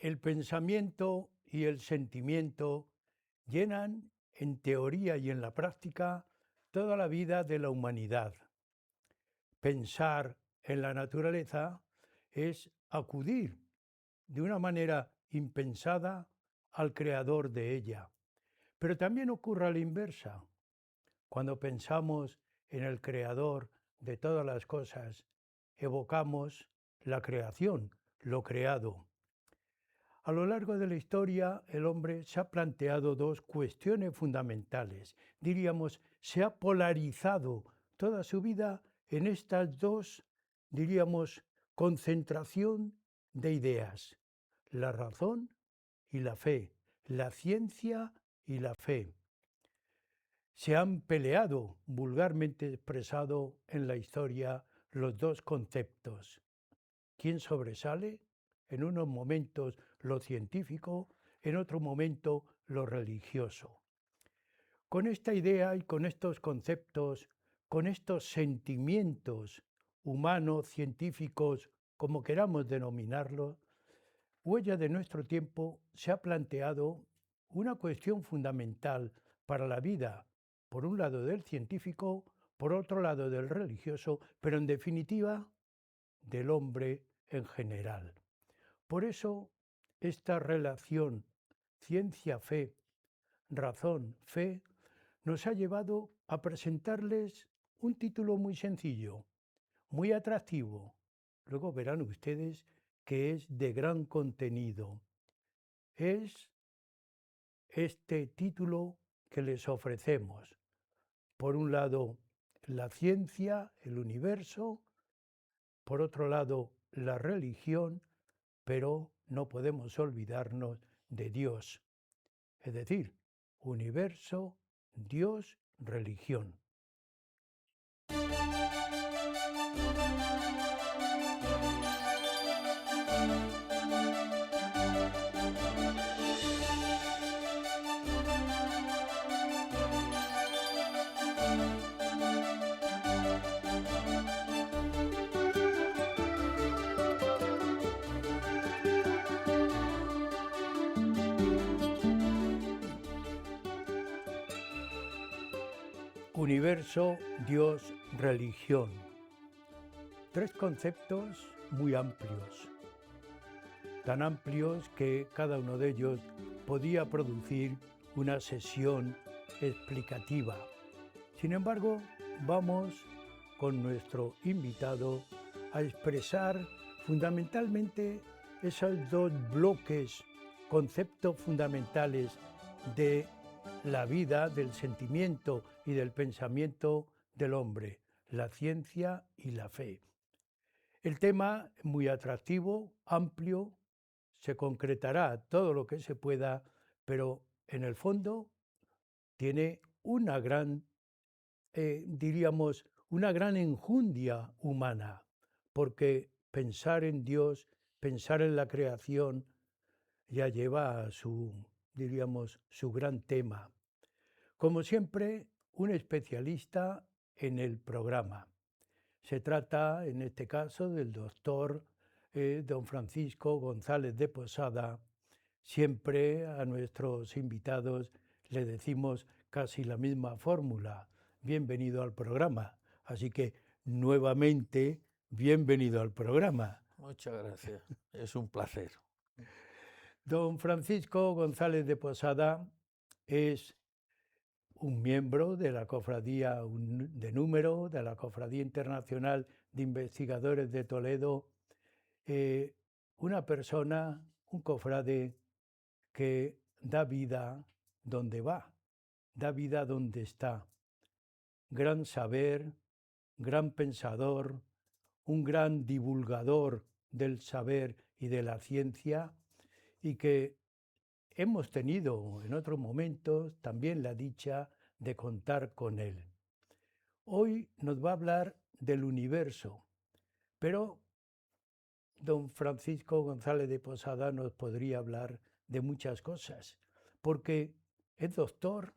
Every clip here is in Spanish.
El pensamiento y el sentimiento llenan en teoría y en la práctica toda la vida de la humanidad. Pensar en la naturaleza es acudir de una manera impensada al creador de ella. Pero también ocurre a la inversa. Cuando pensamos en el creador de todas las cosas, evocamos la creación, lo creado. A lo largo de la historia, el hombre se ha planteado dos cuestiones fundamentales. Diríamos, se ha polarizado toda su vida en estas dos, diríamos, concentración de ideas. La razón y la fe, la ciencia y la fe. Se han peleado, vulgarmente expresado en la historia, los dos conceptos. ¿Quién sobresale? En unos momentos lo científico, en otro momento lo religioso. Con esta idea y con estos conceptos, con estos sentimientos humanos, científicos, como queramos denominarlos, huella de nuestro tiempo, se ha planteado una cuestión fundamental para la vida, por un lado del científico, por otro lado del religioso, pero en definitiva del hombre en general. Por eso, esta relación ciencia-fe, razón-fe, nos ha llevado a presentarles un título muy sencillo, muy atractivo. Luego verán ustedes que es de gran contenido. Es este título que les ofrecemos. Por un lado, la ciencia, el universo, por otro lado, la religión, pero no podemos olvidarnos de Dios. Es decir, universo, Dios, religión. Universo, Dios, religión. Tres conceptos muy amplios, tan amplios que cada uno de ellos podía producir una sesión explicativa. Sin embargo, vamos con nuestro invitado a expresar fundamentalmente esos dos bloques, conceptos fundamentales de la vida, del sentimiento y del pensamiento del hombre, la ciencia y la fe. El tema muy atractivo, amplio, se concretará todo lo que se pueda, pero en el fondo tiene una gran, diríamos, una gran enjundia humana, porque pensar en Dios, pensar en la creación, ya lleva a su, diríamos, su gran tema. Como siempre, un especialista en el programa. Se trata, en este caso, del doctor don Francisco González de Posada. Siempre a nuestros invitados le decimos casi la misma fórmula. Bienvenido al programa. Así que, nuevamente, bienvenido al programa. Muchas gracias, es un placer. Don Francisco González de Posada es un miembro de la Cofradía de Número, de la Cofradía Internacional de Investigadores de Toledo, una persona, un cofrade que da vida donde va, da vida donde está. Gran saber, gran pensador, un gran divulgador del saber y de la ciencia, y que hemos tenido en otros momentos también la dicha de contar con él. Hoy nos va a hablar del universo, pero don Francisco González de Posada nos podría hablar de muchas cosas, porque es doctor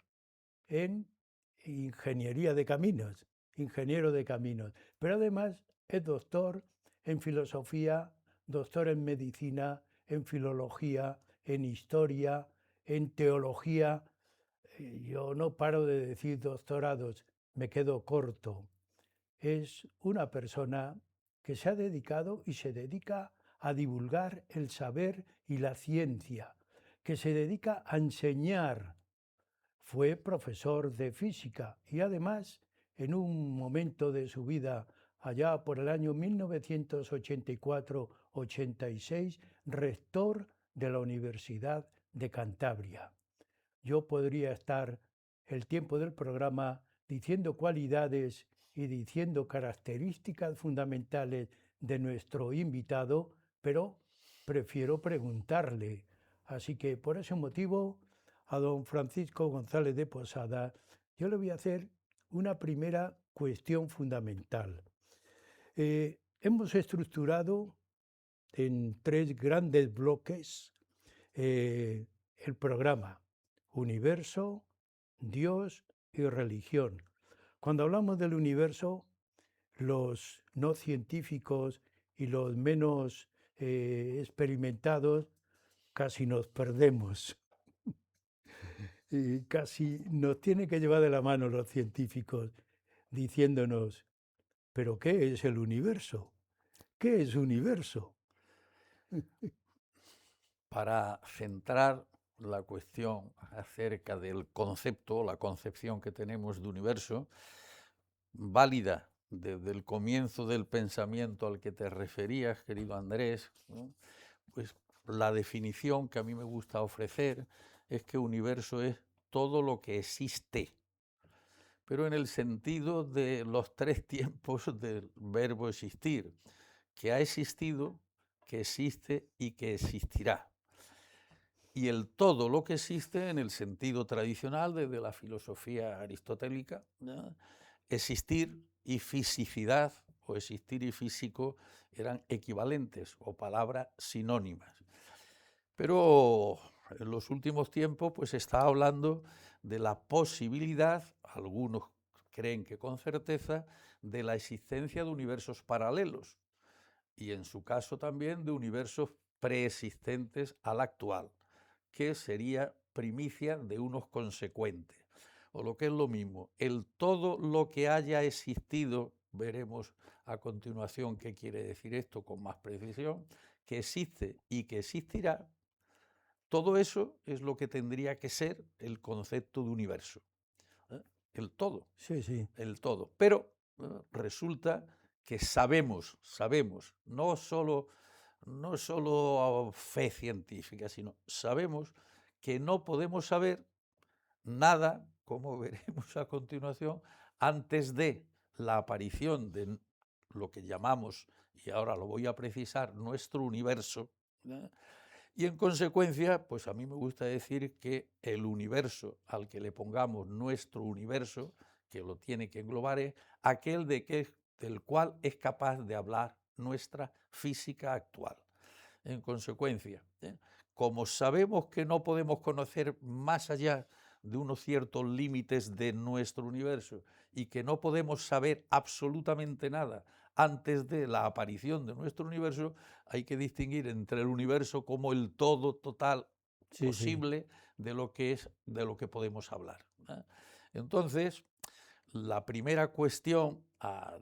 en ingeniería de caminos, ingeniero de caminos, pero además es doctor en filosofía, doctor en medicina, en filología, en historia, en teología. Yo no paro de decir doctorados, me quedo corto. Es una persona que se ha dedicado y se dedica a divulgar el saber y la ciencia, que se dedica a enseñar. Fue profesor de física y además, en un momento de su vida, allá por el año 1984-86, rector de la Universidad de Cantabria. Yo podría estar el tiempo del programa diciendo cualidades y diciendo características fundamentales de nuestro invitado, pero prefiero preguntarle. Así que por ese motivo, a don Francisco González de Posada, yo le voy a hacer una primera cuestión fundamental. Hemos estructurado en 3 grandes bloques el programa: universo, Dios y religión. Cuando hablamos del universo, los no científicos y los menos experimentados casi nos perdemos. Y casi nos tiene que llevar de la mano los científicos diciéndonos, ¿pero qué es el universo? ¿Qué es universo? Para centrar la cuestión acerca del concepto, la concepción que tenemos de universo, válida desde el comienzo del pensamiento al que te referías, querido Andrés, ¿no? Pues la definición que a mí me gusta ofrecer es que universo es todo lo que existe, pero en el sentido de los 3 tiempos del verbo existir, que ha existido, que existe y que existirá. Y el todo lo que existe en el sentido tradicional desde la filosofía aristotélica, ¿no? Existir y fisicidad, o existir y físico, eran equivalentes o palabras sinónimas. Pero en los últimos tiempos pues se está hablando de la posibilidad, algunos creen que con certeza, de la existencia de universos paralelos y en su caso también de universos preexistentes al actual, que sería primicia de unos consecuentes. O lo que es lo mismo, el todo lo que haya existido, veremos a continuación qué quiere decir esto con más precisión, que existe y que existirá, todo eso es lo que tendría que ser el concepto de universo. ¿Eh? El todo. Sí, sí. El todo. Pero resulta que sabemos, no solo fe científica, sino sabemos que no podemos saber nada, como veremos a continuación, antes de la aparición de lo que llamamos, y ahora lo voy a precisar, nuestro universo, ¿eh? Y en consecuencia, pues a mí me gusta decir que el universo al que le pongamos nuestro universo, que lo tiene que englobar, es aquel del cual es capaz de hablar nuestra física actual. En consecuencia, como sabemos que no podemos conocer más allá de unos ciertos límites de nuestro universo y que no podemos saber absolutamente nada antes de la aparición de nuestro universo, hay que distinguir entre el universo como el todo total posible de lo que podemos hablar, ¿eh? Entonces, la primera cuestión a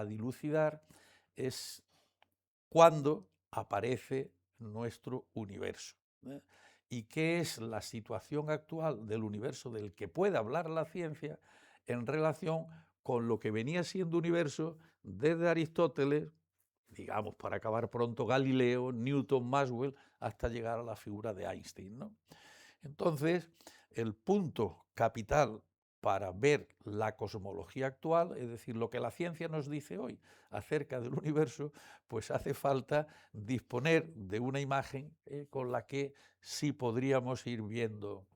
dilucidar es cuándo aparece nuestro universo, ¿eh? Y qué es la situación actual del universo del que puede hablar la ciencia en relación con lo que venía siendo universo desde Aristóteles, digamos, para acabar pronto, Galileo, Newton, Maxwell, hasta llegar a la figura de Einstein, ¿no? Entonces, el punto capital para ver la cosmología actual, es decir, lo que la ciencia nos dice hoy acerca del universo, pues hace falta disponer de una imagen con la que sí podríamos ir viendo.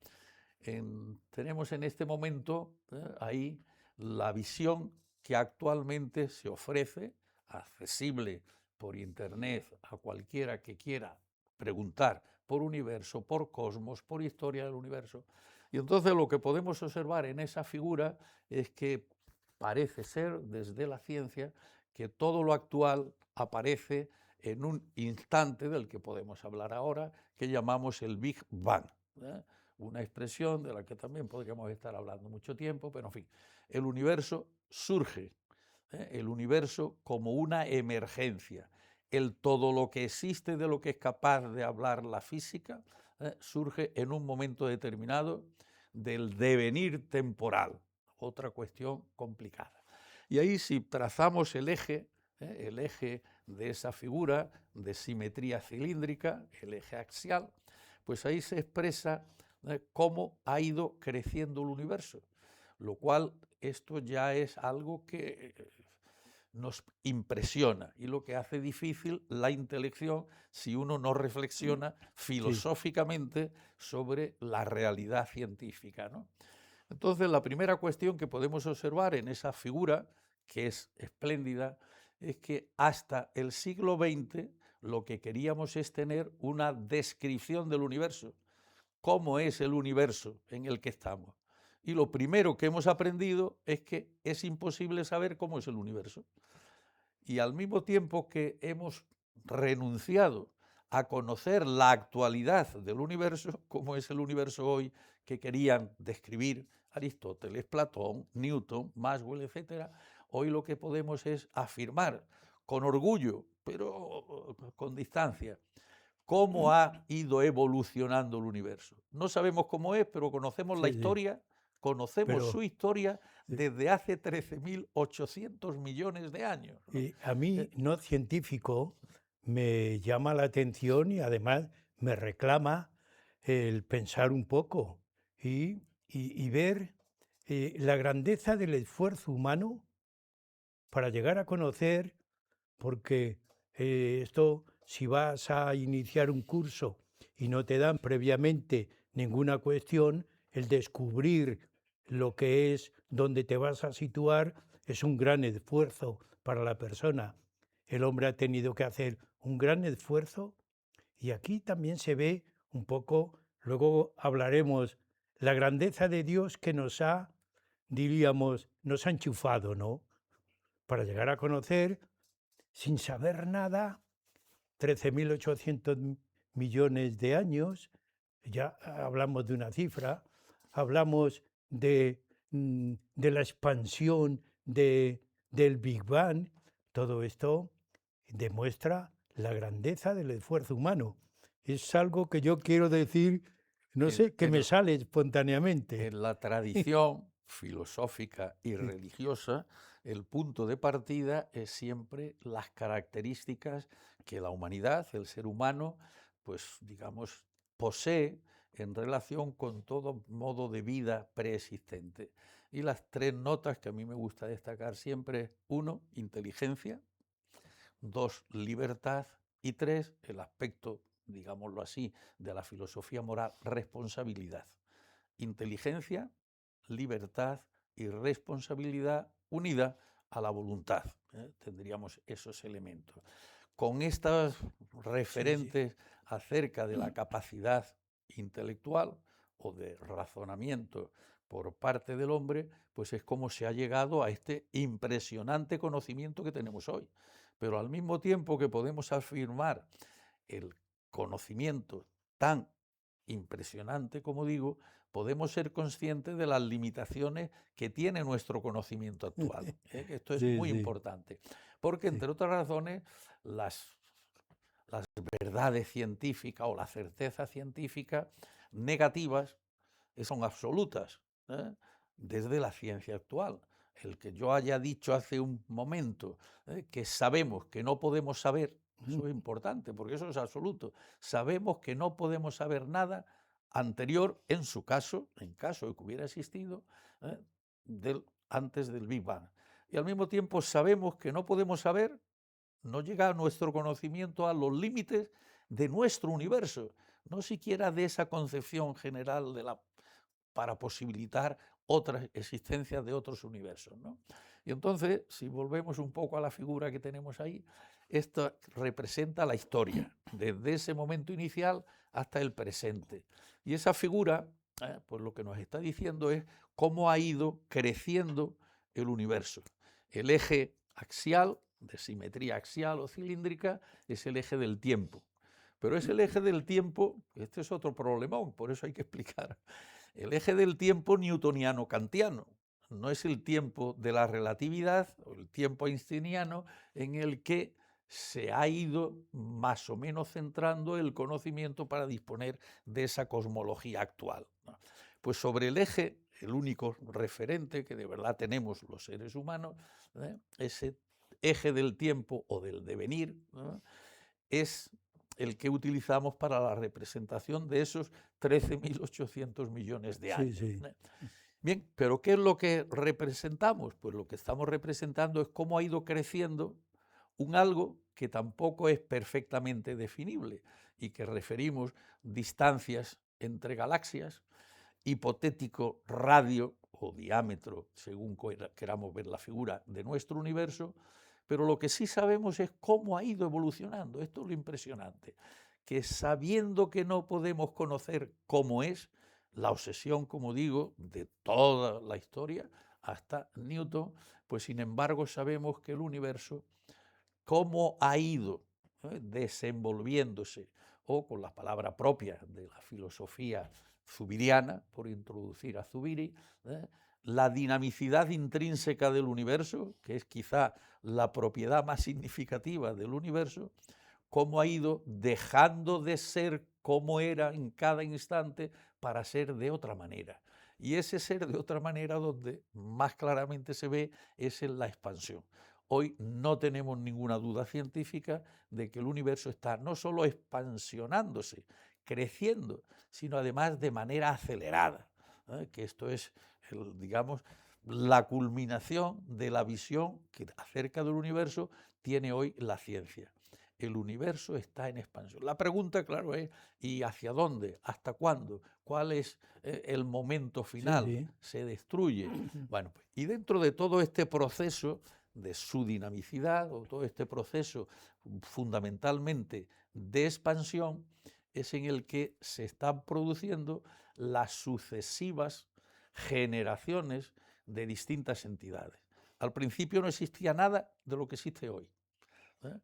Tenemos en este momento ahí la visión que actualmente se ofrece, accesible por internet a cualquiera que quiera preguntar por universo, por cosmos, por historia del universo. Y entonces lo que podemos observar en esa figura es que parece ser, desde la ciencia, que todo lo actual aparece en un instante del que podemos hablar ahora, que llamamos el Big Bang. Una expresión de la que también podríamos estar hablando mucho tiempo, pero en fin, el universo surge, el universo como una emergencia. El todo lo que existe, de lo que es capaz de hablar la física, surge en un momento determinado del devenir temporal, otra cuestión complicada. Y ahí, si trazamos el eje de esa figura de simetría cilíndrica, el eje axial, pues ahí se expresa cómo ha ido creciendo el universo, lo cual esto ya es algo que nos impresiona y lo que hace difícil la intelección si uno no reflexiona filosóficamente sobre la realidad científica, ¿no? Entonces, la primera cuestión que podemos observar en esa figura, que es espléndida, es que hasta el siglo XX lo que queríamos es tener una descripción del universo. ¿Cómo es el universo en el que estamos? Y lo primero que hemos aprendido es que es imposible saber cómo es el universo. Y al mismo tiempo que hemos renunciado a conocer la actualidad del universo, cómo es el universo hoy, que querían describir Aristóteles, Platón, Newton, Maxwell, etc., hoy lo que podemos es afirmar con orgullo, pero con distancia, cómo ha ido evolucionando el universo. No sabemos cómo es, pero conocemos la historia, conocemos su historia desde hace 13.800 millones de años, ¿no? A mí, no científico, me llama la atención y además me reclama el pensar un poco y ver la grandeza del esfuerzo humano para llegar a conocer, porque esto, si vas a iniciar un curso y no te dan previamente ninguna cuestión, el descubrir lo que es, donde te vas a situar, es un gran esfuerzo para la persona. El hombre ha tenido que hacer un gran esfuerzo y aquí también se ve un poco, luego hablaremos, la grandeza de Dios que nos ha, diríamos, nos ha enchufado, ¿no? Para llegar a conocer, sin saber nada, 13.800 millones de años, ya hablamos de una cifra, hablamos de la expansión del Big Bang. Todo esto demuestra la grandeza del esfuerzo humano. Es algo que yo quiero decir, no sé, que me sale espontáneamente. En la tradición filosófica y religiosa, el punto de partida es siempre las características que la humanidad, el ser humano, pues digamos, posee en relación con todo modo de vida preexistente. Y las tres notas que a mí me gusta destacar siempre: 1, inteligencia; 2, libertad; y 3, el aspecto, digámoslo así, de la filosofía moral, responsabilidad. Inteligencia, libertad y responsabilidad unida a la voluntad. Tendríamos esos elementos. Con estas referentes acerca de la capacidad intelectual o de razonamiento por parte del hombre, pues es como se ha llegado a este impresionante conocimiento que tenemos hoy. Pero al mismo tiempo que podemos afirmar el conocimiento tan impresionante, como digo, podemos ser conscientes de las limitaciones que tiene nuestro conocimiento actual. Esto es muy importante, porque entre otras razones las verdades científicas o la certeza científica negativas son absolutas, desde la ciencia actual. El que yo haya dicho hace un momento que sabemos que no podemos saber, eso es importante, porque eso es absoluto. Sabemos que no podemos saber nada anterior, en su caso, en caso de que hubiera existido, antes del Big Bang. Y al mismo tiempo sabemos que no podemos saber, no llega a nuestro conocimiento a los límites de nuestro universo, no siquiera de esa concepción general para posibilitar otras existencias de otros universos, ¿no? Y entonces, si volvemos un poco a la figura que tenemos ahí, esto representa la historia, desde ese momento inicial hasta el presente. Y esa figura, pues lo que nos está diciendo es cómo ha ido creciendo el universo. El eje axial de simetría axial o cilíndrica, es el eje del tiempo. Pero es el eje del tiempo, este es otro problemón, por eso hay que explicar. El eje del tiempo newtoniano-kantiano, no es el tiempo de la relatividad o el tiempo einsteiniano en el que se ha ido más o menos centrando el conocimiento para disponer de esa cosmología actual, ¿no? Pues sobre el eje, el único referente que de verdad tenemos los seres humanos, ese eje del tiempo o del devenir, ¿no?, es el que utilizamos para la representación de esos 13.800 millones de Sí, años. sí. Bien, pero ¿qué es lo que representamos? Pues lo que estamos representando es cómo ha ido creciendo un algo que tampoco es perfectamente definible y que referimos distancias entre galaxias, hipotético radio o diámetro, según queramos ver la figura de nuestro universo, pero lo que sí sabemos es cómo ha ido evolucionando. Esto es lo impresionante, que sabiendo que no podemos conocer cómo es, la obsesión, como digo, de toda la historia, hasta Newton, pues sin embargo sabemos que el universo, cómo ha ido desenvolviéndose, o con la palabra propia de la filosofía zubiriana, por introducir a Zubiri, la dinamicidad intrínseca del universo, que es quizá la propiedad más significativa del universo, cómo ha ido dejando de ser como era en cada instante para ser de otra manera. Y ese ser de otra manera donde más claramente se ve es en la expansión. Hoy no tenemos ninguna duda científica de que el universo está no solo expansionándose, creciendo, sino además de manera acelerada, que esto es, digamos, la culminación de la visión que acerca del universo tiene hoy la ciencia. El universo está en expansión. La pregunta, claro, es ¿y hacia dónde? ¿Hasta cuándo? ¿Cuál es el momento Sí, final? sí. ¿Se destruye? Bueno, pues, y dentro de todo este proceso de su dinamicidad, o todo este proceso fundamentalmente de expansión, es en el que se están produciendo las sucesivas generaciones de distintas entidades. Al principio no existía nada de lo que existe hoy. ¿eh?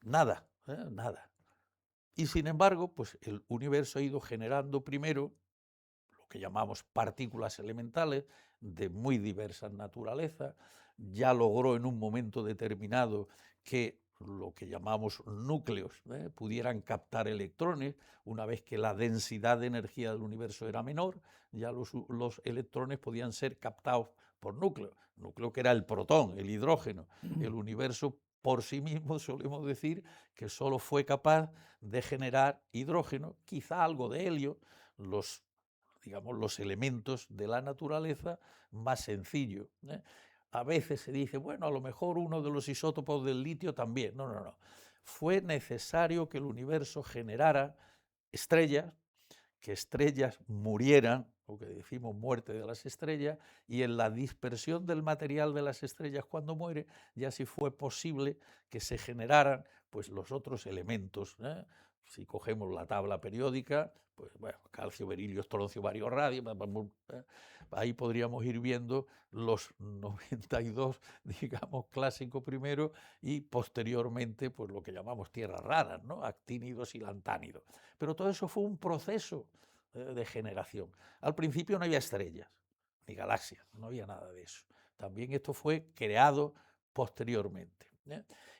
Nada, nada. Y sin embargo, pues el universo ha ido generando primero lo que llamamos partículas elementales de muy diversa naturaleza. Ya logró en un momento determinado que lo que llamamos núcleos pudieran captar electrones. Una vez que la densidad de energía del universo era menor, ya los electrones podían ser captados por núcleo. Núcleo que era el protón, el hidrógeno. El universo por sí mismo solemos decir que solo fue capaz de generar hidrógeno, quizá algo de helio, los, digamos, los elementos de la naturaleza más sencillos. A veces se dice, bueno, a lo mejor uno de los isótopos del litio también. No, no, no. Fue necesario que el universo generara estrellas, que estrellas murieran, lo que decimos muerte de las estrellas, y en la dispersión del material de las estrellas cuando muere, ya sí fue posible que se generaran pues los otros elementos. Si cogemos la tabla periódica, pues bueno, calcio, berilio, estroncio, bario, radio, ahí podríamos ir viendo los 92, digamos, clásico primero, y posteriormente pues lo que llamamos tierras raras, ¿no? Actínidos y lantánidos. Pero todo eso fue un proceso de generación. Al principio no había estrellas, ni galaxias, no había nada de eso. También esto fue creado posteriormente.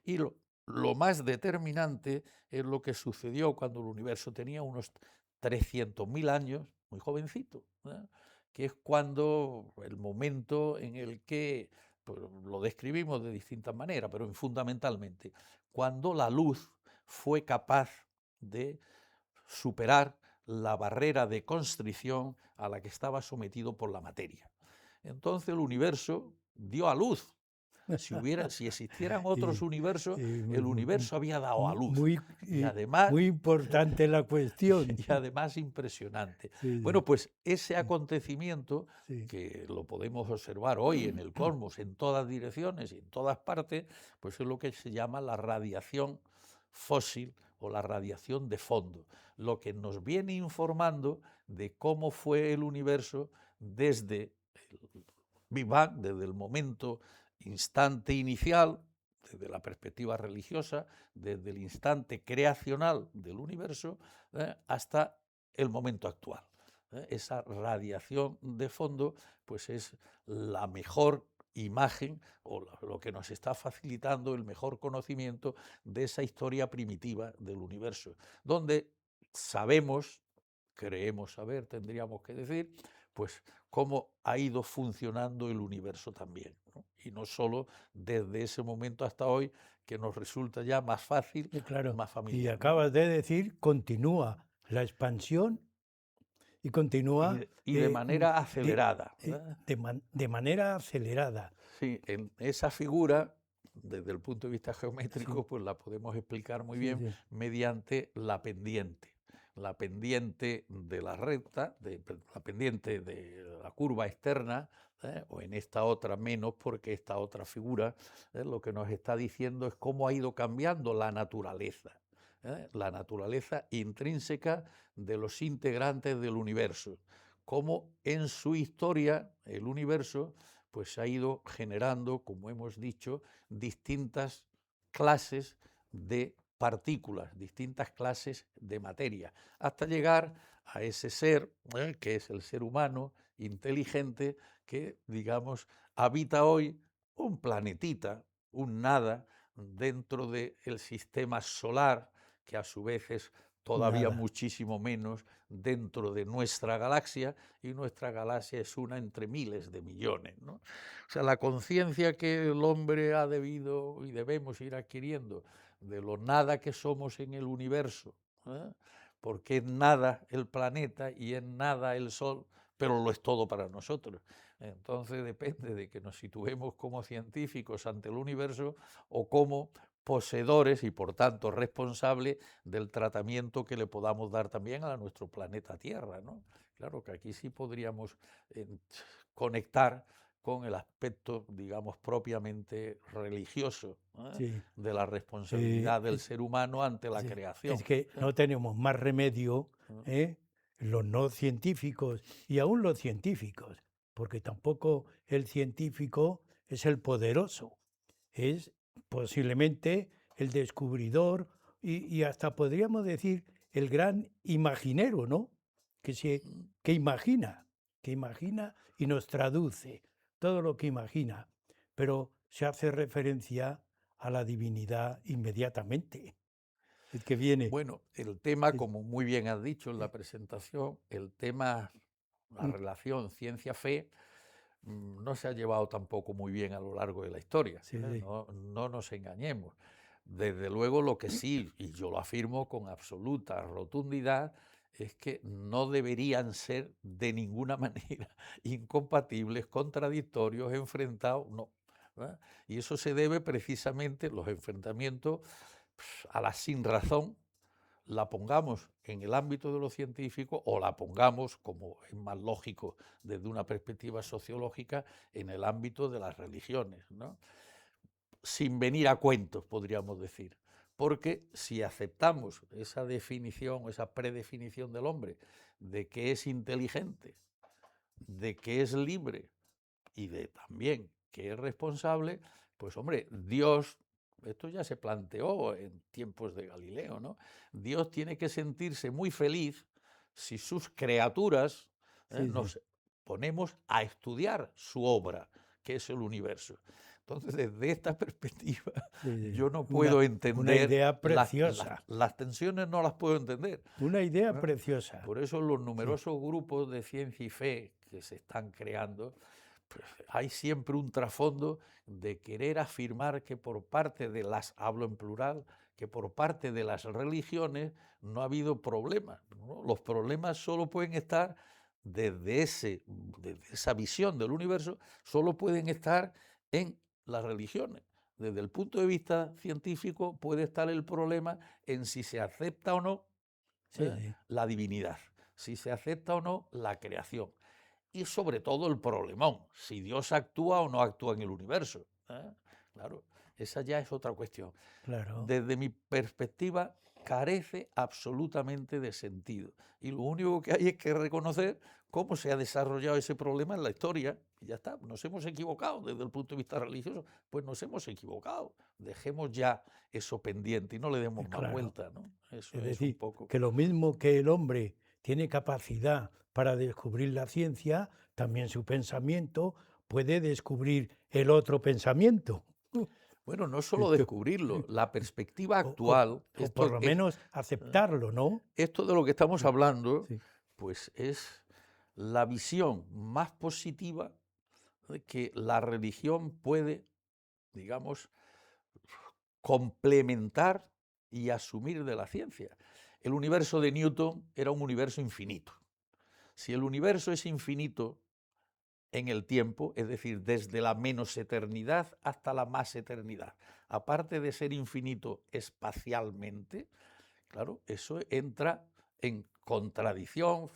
Y lo más determinante es lo que sucedió cuando el universo tenía unos 300.000 años, muy jovencito, que es cuando el momento en el que, pues, lo describimos de distintas maneras, pero fundamentalmente, cuando la luz fue capaz de superar la barrera de constricción a la que estaba sometido por la materia. Entonces el universo dio a luz. Si existieran otros Y, universos, el muy, universo había dado a luz. muy, Y además, muy importante la cuestión. y además impresionante. Sí, Bueno, sí, pues ese acontecimiento, sí. que lo podemos observar hoy en el cosmos, en todas direcciones y en todas partes, pues es lo que se llama la radiación fósil o la radiación de fondo, lo que nos viene informando de cómo fue el universo desde el Big Bang, desde el momento, instante inicial, desde la perspectiva religiosa, desde el instante creacional del universo hasta el momento actual. Esa radiación de fondo pues es la mejor imagen o lo que nos está facilitando el mejor conocimiento de esa historia primitiva del universo, donde sabemos, creemos saber, tendríamos que decir, pues cómo ha ido funcionando el universo también, ¿no? Y no solo desde ese momento hasta hoy, que nos resulta ya más fácil, Claro. más Y familiar, ¿no? acabas de decir, continúa la expansión y continúa Y de manera acelerada. de manera acelerada. Sí, en esa figura, desde el punto de vista geométrico, Sí, pues la podemos explicar muy sí, bien sí. mediante la pendiente. La pendiente de la recta, la pendiente de la curva externa, o en esta otra menos, porque esta otra figura lo que nos está diciendo es cómo ha ido cambiando la naturaleza intrínseca de los integrantes del universo, cómo en su historia el universo pues ha ido generando, como hemos dicho, distintas clases de partículas, distintas clases de materia, hasta llegar a ese ser, que es el ser humano inteligente, que, digamos, habita hoy un planetita, un nada, dentro del sistema solar, que a su vez es todavía Nada. muchísimo menos dentro de nuestra galaxia, y nuestra galaxia es una entre miles de millones, ¿no? O sea, la conciencia que el hombre ha debido y debemos ir adquiriendo de lo nada que somos en el universo, porque es nada el planeta y es nada el Sol, pero lo es todo para nosotros. Entonces depende de que nos situemos como científicos ante el universo o como poseedores y por tanto responsables del tratamiento que le podamos dar también a nuestro planeta Tierra, ¿no? Claro que aquí sí podríamos conectar con el aspecto, digamos, propiamente religioso Sí. de la responsabilidad del Es, ser humano ante la sí, es creación. que no tenemos más remedio, ¿eh? Los no científicos y aún los científicos, porque tampoco el científico es el poderoso, es posiblemente el descubridor y hasta podríamos decir el gran imaginero, ¿no? Que, se, que imagina, que imagina y nos traduce todo lo que imagina, pero se hace referencia a la divinidad inmediatamente. El que viene. Bueno, el tema, Es- como muy bien has dicho en la eh, presentación, el tema, la mm, relación ciencia-fe, no se ha llevado tampoco muy bien a lo largo de la historia. sí, sí, No, no nos engañemos. Desde luego lo que sí, y yo lo afirmo con absoluta rotundidad, es que no deberían ser de ninguna manera incompatibles, contradictorios, enfrentados, no. Y eso se debe precisamente, los enfrentamientos, a la sinrazón, la pongamos en el ámbito de lo científico o la pongamos, como es más lógico desde una perspectiva sociológica, en el ámbito de las religiones, ¿no? Sin venir a cuentos, podríamos decir. Porque si aceptamos esa definición, esa predefinición del hombre, de que es inteligente, de que es libre y de también que es responsable, pues hombre, Dios, esto ya se planteó en tiempos de Galileo, ¿no? Dios tiene que sentirse muy feliz si sus criaturas sí, sí, nos ponemos a estudiar su obra, que es el universo. Entonces, desde esta perspectiva, sí, sí. yo no puedo Una entender idea preciosa, las tensiones, no las puedo entender. una idea preciosa. Por eso los Sí, numerosos grupos de ciencia y fe que se están creando, pues, hay siempre un trasfondo de querer afirmar que por parte de las, hablo en plural, que por parte de las religiones no ha habido problemas, ¿no? Los problemas solo pueden estar desde esa visión del universo, solo pueden estar en las religiones. Desde el punto de vista científico puede estar el problema en si se acepta o no sí, sí, la divinidad, si se acepta o no la creación y sobre todo el problemón, si Dios actúa o no actúa en el universo. Claro, esa ya es otra cuestión. claro. Desde mi perspectiva, carece absolutamente de sentido. Y lo único que hay es que reconocer cómo se ha desarrollado ese problema en la historia. Y ya está, nos hemos equivocado desde el punto de vista religioso, pues nos hemos equivocado. Dejemos ya eso pendiente y no le demos más Claro. vuelta, ¿no? Eso Es es un decir, poco. que lo mismo que el hombre tiene capacidad para descubrir la ciencia, también su pensamiento puede descubrir el otro pensamiento. Bueno, no solo Esto, descubrirlo, la perspectiva o, o- actual, o por lo menos eh, aceptarlo, ¿no? esto de lo que estamos Sí, hablando, sí. pues es la visión más positiva de que la religión puede, digamos, complementar y asumir de la ciencia. El universo de Newton era un universo infinito. Si el universo es infinito en el tiempo, es decir, desde la menos eternidad hasta la más eternidad, aparte de ser infinito espacialmente, claro, eso entra en contradicción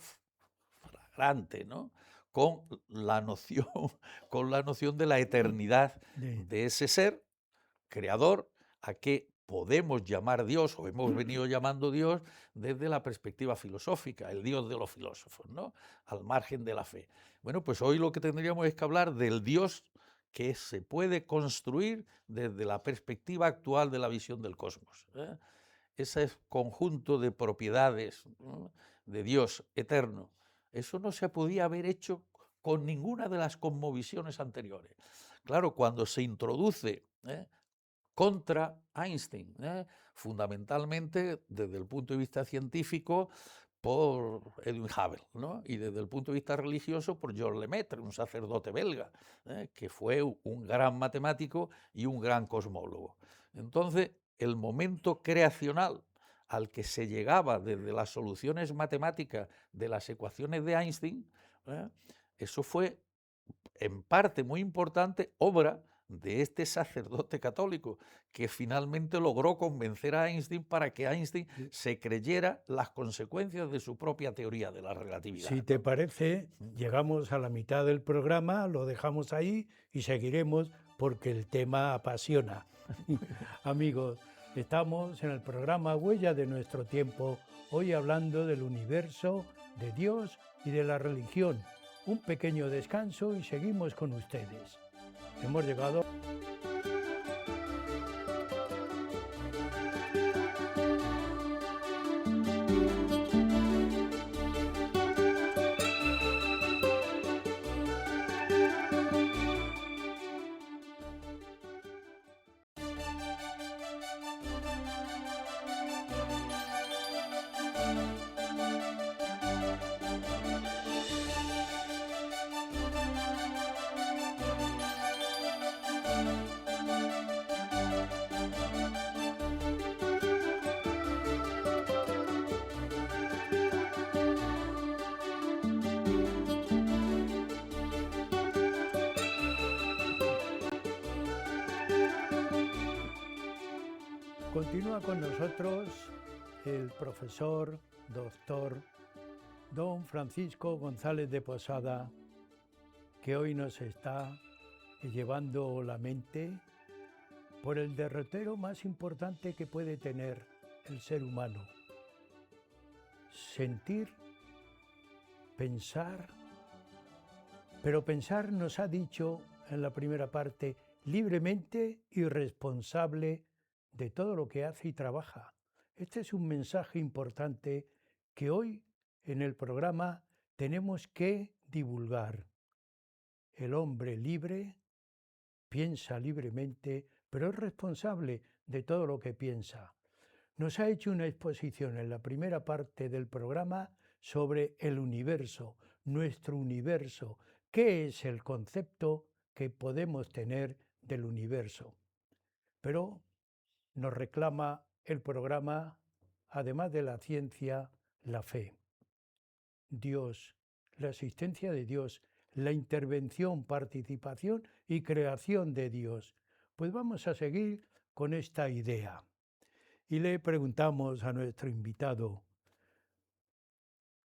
flagrante, ¿no? Con la noción, con la noción de la eternidad De- de ese ser creador a que podemos llamar Dios o hemos venido llamando Dios desde la perspectiva filosófica, el Dios de los filósofos, ¿no? Al margen de la fe. Bueno, pues hoy lo que tendríamos es que hablar del Dios que se puede construir desde la perspectiva actual de la visión del cosmos. Ese conjunto de propiedades, ¿no?, de Dios eterno, eso no se podía haber hecho con ninguna de las cosmovisiones anteriores. Claro, cuando se introduce contra Einstein, fundamentalmente desde el punto de vista científico por Edwin Hubble, ¿no? Y desde el punto de vista religioso por Georges Lemaitre, un sacerdote belga, que fue un gran matemático y un gran cosmólogo. Entonces, el momento creacional al que se llegaba desde las soluciones matemáticas de las ecuaciones de Einstein, ¿eh? Eso fue en parte muy importante obra de este sacerdote católico que finalmente logró convencer a Einstein para que Einstein se creyera las consecuencias de su propia teoría de la Si relatividad, te ¿no? parece, llegamos a la mitad del programa, lo dejamos ahí y seguiremos porque el tema apasiona. Amigos, estamos en el programa Huella de nuestro tiempo, hoy hablando del universo, de Dios y de la religión. Un pequeño descanso y seguimos con ustedes. Hemos llegado... Continúa con nosotros el profesor, doctor, don Francisco González de Posada, que hoy nos está llevando la mente por el derrotero más importante que puede tener el ser humano. Sentir, pensar, pero pensar nos ha dicho en la primera parte libremente y responsable de todo lo que hace y trabaja. Este es un mensaje importante que hoy en el programa tenemos que divulgar. El hombre libre piensa libremente, pero es responsable de todo lo que piensa. Nos ha hecho una exposición en la primera parte del programa sobre el universo, nuestro universo, qué es el concepto que podemos tener del universo. Pero nos reclama el programa, además de la ciencia, la fe. Dios, la existencia de Dios, la intervención, participación y creación de Dios. Pues vamos a seguir con esta idea. Y le preguntamos a nuestro invitado,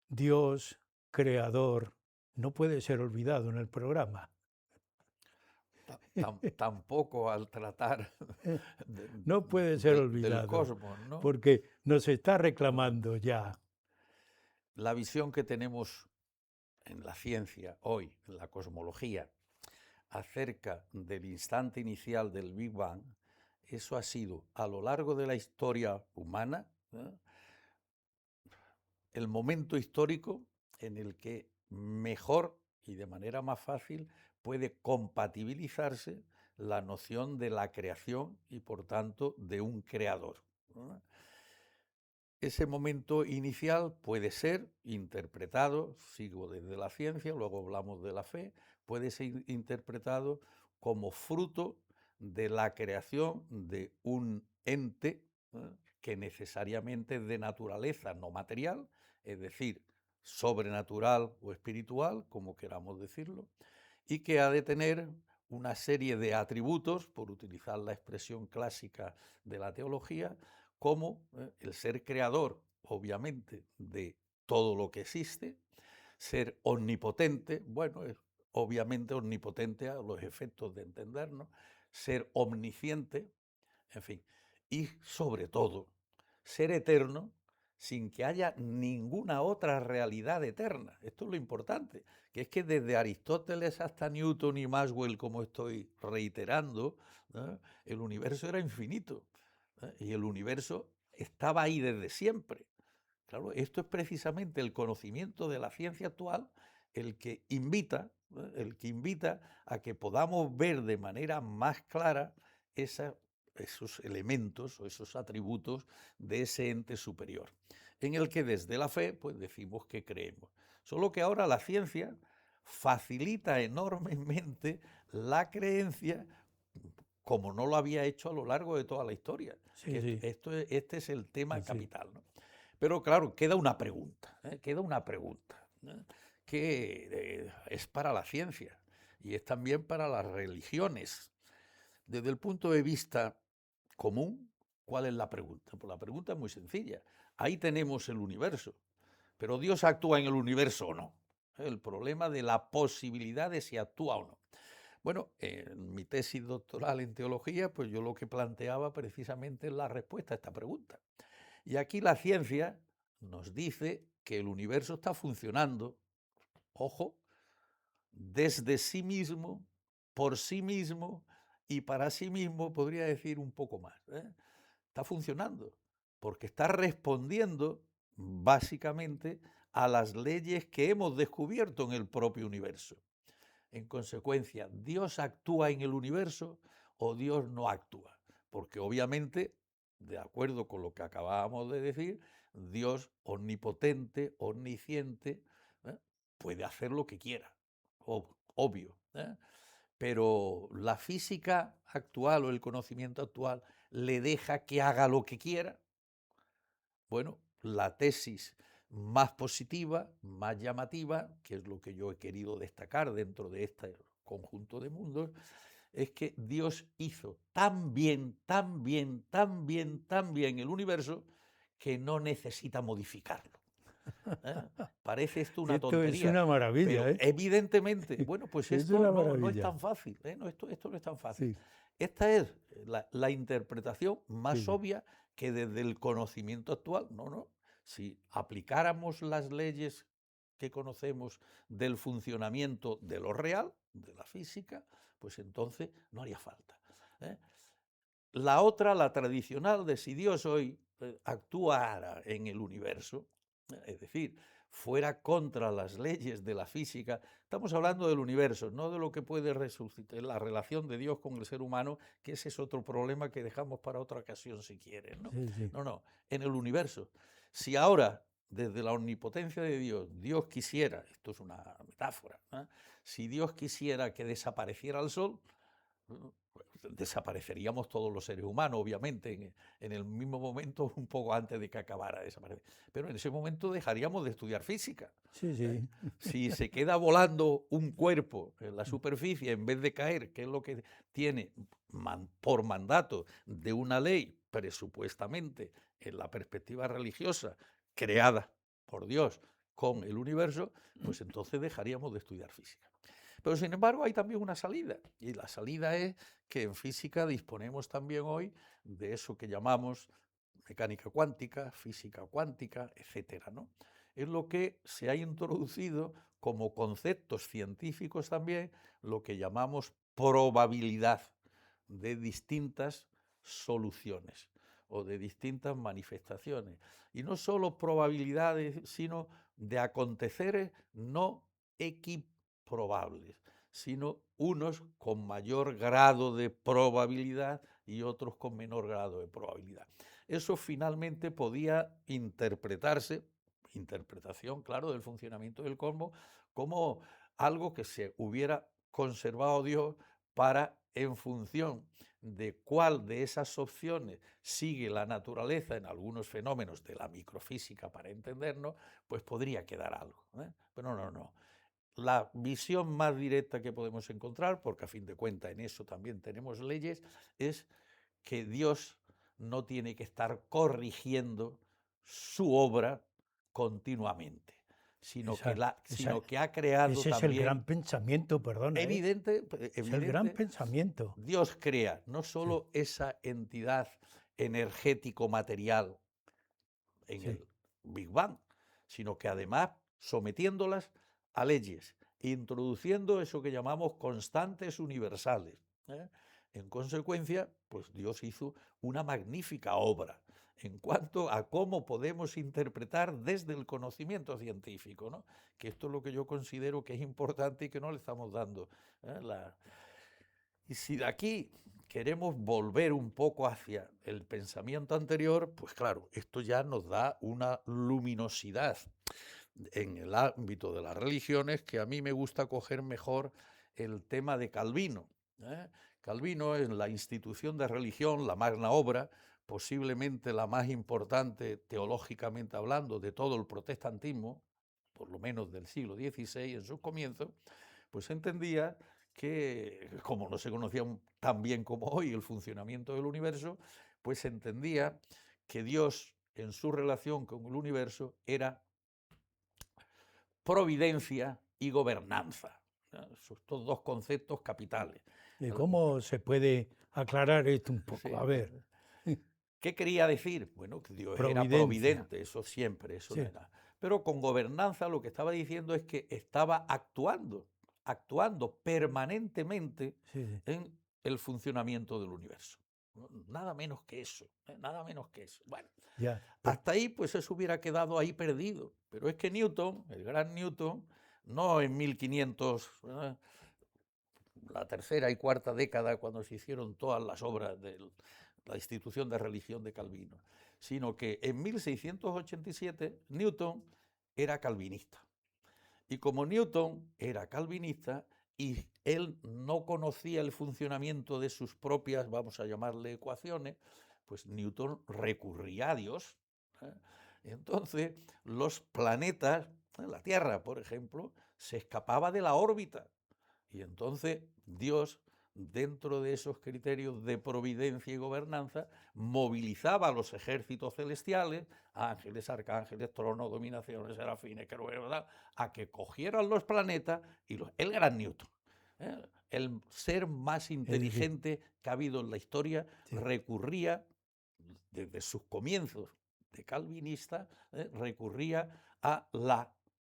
Dios, creador, no puede ser olvidado en el programa. tampoco al tratar No puede ser del olvidado, cosmos, ¿no? porque nos está reclamando ya. La visión que tenemos en la ciencia hoy, en la cosmología, acerca del instante inicial del Big Bang, eso ha sido a lo largo de la historia humana, ¿no?, el momento histórico en el que mejor y de manera más fácil puede compatibilizarse la noción de la creación y por tanto de un creador, ¿no? Ese momento inicial puede ser interpretado, sigo desde la ciencia, luego hablamos de la fe, puede ser interpretado como fruto de la creación de un ente, que necesariamente es de naturaleza no material, es decir, sobrenatural o espiritual, como queramos decirlo, y que ha de tener una serie de atributos, por utilizar la expresión clásica de la teología, como el ser creador, obviamente, de todo lo que existe, ser omnipotente, bueno, es obviamente omnipotente a los efectos de entendernos, ser omnisciente, en fin, y sobre todo, ser eterno sin que haya ninguna otra realidad eterna. Esto es lo importante, que es que desde Aristóteles hasta Newton y Maxwell, como estoy reiterando, ¿no?, el universo era infinito, y el universo estaba ahí desde siempre. Claro, esto es precisamente el conocimiento de la ciencia actual el que invita, ¿no?, el que invita a que podamos ver de manera más clara esos elementos o esos atributos de ese ente superior, en el que desde la fe pues decimos que creemos. Solo que ahora la ciencia facilita enormemente la creencia, como no lo había hecho a lo largo de toda la historia. Sí, Que sí, este es el tema sí, sí. capital, ¿no? Pero claro, queda una pregunta, ¿no?, que es para la ciencia y es también para las religiones. Desde el punto de vista común, ¿cuál es la pregunta? Pues la pregunta es muy sencilla. Ahí tenemos el universo, pero ¿Dios actúa en el universo o no? El problema de la posibilidad de si actúa o no. Bueno, en mi tesis doctoral en teología, pues yo lo que planteaba precisamente es la respuesta a esta pregunta. Y aquí la ciencia nos dice que el universo está funcionando, ojo, desde sí mismo, por sí mismo y para sí mismo, podría decir un poco más, ¿eh? Está funcionando, porque está respondiendo básicamente a las leyes que hemos descubierto en el propio universo. En consecuencia, ¿Dios actúa en el universo o Dios no actúa? Porque obviamente, de acuerdo con lo que acabábamos de decir, Dios omnipotente, omnisciente, ¿eh?, puede hacer lo que quiera, obvio, ¿eh? Pero la física actual o el conocimiento actual le deja que haga lo que quiera. Bueno, la tesis más positiva, más llamativa, que es lo que yo he querido destacar dentro de este conjunto de mundos, es que Dios hizo tan bien, tan bien, tan bien, tan bien el universo que no necesita modificarlo, ¿eh? Parece esto una Esto es tontería, una maravilla, pero ¿eh? evidentemente, bueno, pues Es esto una no es maravilla. tan fácil, ¿eh? No, esto no es tan fácil. Sí, Esta es la interpretación sí, más sí. obvia que desde el conocimiento actual, no. Si aplicáramos las leyes que conocemos del funcionamiento de lo real, de la física, pues entonces no haría falta, ¿eh? La otra, la tradicional, de si Dios hoy actuara en el universo, es decir, fuera contra las leyes de la física, estamos hablando del universo, no de lo que puede resucitar, la relación de Dios con el ser humano, que ese es otro problema que dejamos para otra ocasión si quieren, ¿no? Sí, sí. No, en el universo. Si ahora, desde la omnipotencia de Dios, Dios quisiera, esto es una metáfora, ¿eh?, si Dios quisiera que desapareciera el sol, pues desapareceríamos todos los seres humanos, obviamente, en el mismo momento, un poco antes de que acabara de desaparecer. Pero en ese momento dejaríamos de estudiar física, Sí, ¿eh? sí. Si se queda volando un cuerpo en la superficie en vez de caer, que es lo que tiene por mandato de una ley, presupuestamente, en la perspectiva religiosa, creada por Dios con el universo, pues entonces dejaríamos de estudiar física. Pero sin embargo hay también una salida, y la salida es que en física disponemos también hoy de eso que llamamos mecánica cuántica, física cuántica, etcétera, ¿no? Es lo que se ha introducido como conceptos científicos también, lo que llamamos probabilidad de distintas soluciones o de distintas manifestaciones. Y no solo probabilidades, sino de aconteceres no equiprobables, sino unos con mayor grado de probabilidad y otros con menor grado de probabilidad. Eso finalmente podía interpretarse, interpretación, claro, del funcionamiento del cosmos, como algo que se hubiera conservado Dios para, en función de cuál de esas opciones sigue la naturaleza en algunos fenómenos de la microfísica para entendernos, pues podría quedar algo, ¿eh? Pero no. La visión más directa que podemos encontrar, porque a fin de cuentas en eso también tenemos leyes, es que Dios no tiene que estar corrigiendo su obra continuamente, sino que, Esa, esa, sino que ha creado ese es el también, gran pensamiento, perdona, ¿eh? Es el gran evidente, pensamiento. Dios crea no Sí, solo esa entidad energético-material en sí, el Big Bang, sino que además sometiéndolas a leyes, introduciendo eso que llamamos constantes universales, ¿eh? En consecuencia, pues Dios hizo una magnífica obra en cuanto a cómo podemos interpretar desde el conocimiento científico, ¿no? Que esto es lo que yo considero que es importante y que no le estamos dando, ¿eh? Y si de aquí queremos volver un poco hacia el pensamiento anterior, pues claro, esto ya nos da una luminosidad en el ámbito de las religiones que a mí me gusta coger mejor el tema de Calvino, ¿eh? Calvino es la institución de religión, la magna obra, posiblemente la más importante teológicamente hablando de todo el protestantismo, por lo menos del siglo XVI en sus comienzos, pues entendía que, como no se conocía tan bien como hoy el funcionamiento del universo, pues entendía que Dios en su relación con el universo era providencia y gobernanza. Estos dos conceptos capitales. ¿Y cómo se puede aclarar esto un Sí. poco? A ver, ¿Qué quería decir? Bueno, que Dios era providencia. providente, eso siempre, eso no Sí, era. Pero con gobernanza lo que estaba diciendo es que estaba actuando permanentemente sí, sí. en el funcionamiento del universo. Nada menos que eso, nada menos que eso. Bueno, Ya, hasta ahí pues eso hubiera quedado ahí perdido. Pero es que Newton, el gran Newton, no en 1500, la tercera y cuarta década, cuando se hicieron todas las obras de la institución de religión de Calvino, sino que en 1687 Newton era calvinista. Y como Newton era calvinista y él no conocía el funcionamiento de sus propias, vamos a llamarle, ecuaciones, pues Newton recurría a Dios, ¿eh? Entonces, los planetas, la Tierra, por ejemplo, se escapaba de la órbita. Y entonces Dios, dentro de esos criterios de providencia y gobernanza, movilizaba a los ejércitos celestiales, ángeles, arcángeles, tronos, dominaciones, serafines, querubines, ¿verdad?, a que cogieran los planetas y el gran Newton, ¿eh?, el ser más es decir, inteligente que ha habido en la historia, sí, recurría, desde sus comienzos de calvinista, recurría a la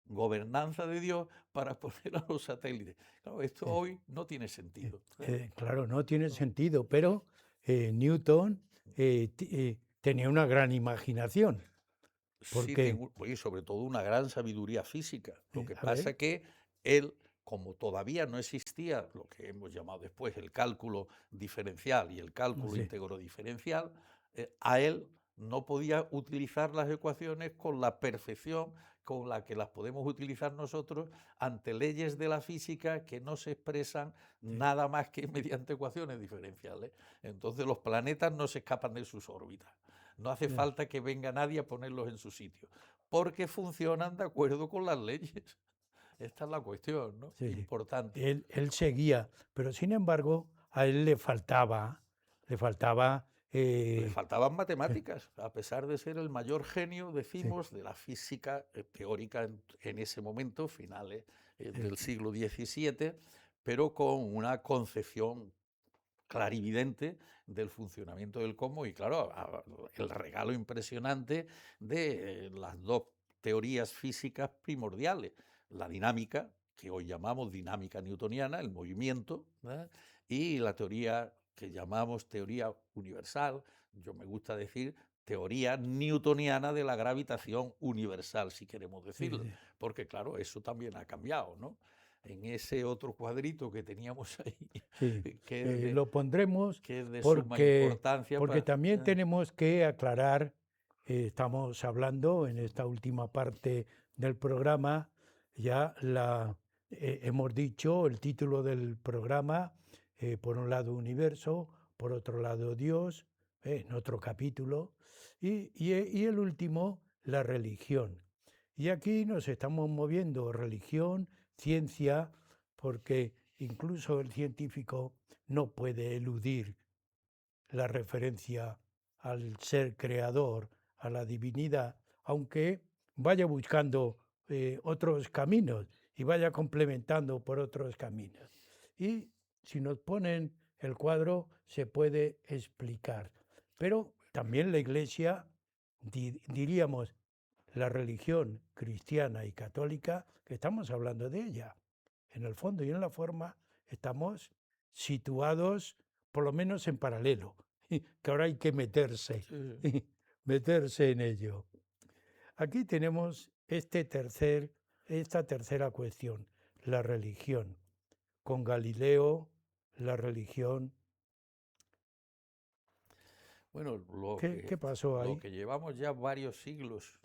gobernanza de Dios para poner a los satélites. Claro, esto sí, hoy no tiene sentido, ¿eh? claro, no tiene No. sentido, pero Newton tenía una gran imaginación, Sí, porque, y sobre todo una gran sabiduría física. Lo que a ver, pasa que él, como todavía no existía lo que hemos llamado después el cálculo diferencial y el cálculo sí, íntegro diferencial, a él no podía utilizar las ecuaciones con la perfección con la que las podemos utilizar nosotros ante leyes de la física que no se expresan sí, nada más que mediante ecuaciones diferenciales. Entonces los planetas no se escapan de sus órbitas. No hace ya, falta que venga nadie a ponerlos en su sitio, porque funcionan de acuerdo con las leyes. Esta es la cuestión, ¿no? sí, sí. Importante. Él seguía, pero sin embargo, a él le faltaba Le eh, faltaban matemáticas, a pesar de ser el mayor genio, sí, decimos, de la física teórica en ese momento, finales sí, del siglo XVII, pero con una concepción clarividente del funcionamiento del cosmos y, claro, el regalo impresionante de las dos teorías físicas primordiales, la dinámica, que hoy llamamos dinámica newtoniana, el movimiento, ¿eh? Y la teoría que llamamos teoría universal, yo me gusta decir teoría newtoniana de la gravitación universal, si queremos sí, decirlo, sí, porque claro, eso también ha cambiado, ¿no? En ese otro cuadrito que teníamos ahí, sí. que Lo pondremos es de suma porque, importancia porque para... también tenemos que aclarar, estamos hablando en esta última parte del programa, ya hemos dicho el título del programa, por un lado universo, por otro lado Dios, en otro capítulo, y el último, la religión. Y aquí nos estamos moviendo religión, ciencia, porque incluso el científico no puede eludir la referencia al ser creador, a la divinidad, aunque vaya buscando otros caminos y vaya complementando por otros caminos. Y si nos ponen el cuadro, se puede explicar. Pero también la Iglesia, diríamos, la religión cristiana y católica, que estamos hablando de ella. En el fondo y en la forma estamos situados por lo menos en paralelo, que ahora hay que meterse, Sí. meterse en ello. Aquí tenemos esta tercera cuestión, la religión. Con Galileo, la religión. Bueno, ¿Qué pasó lo ahí? que llevamos ya varios siglos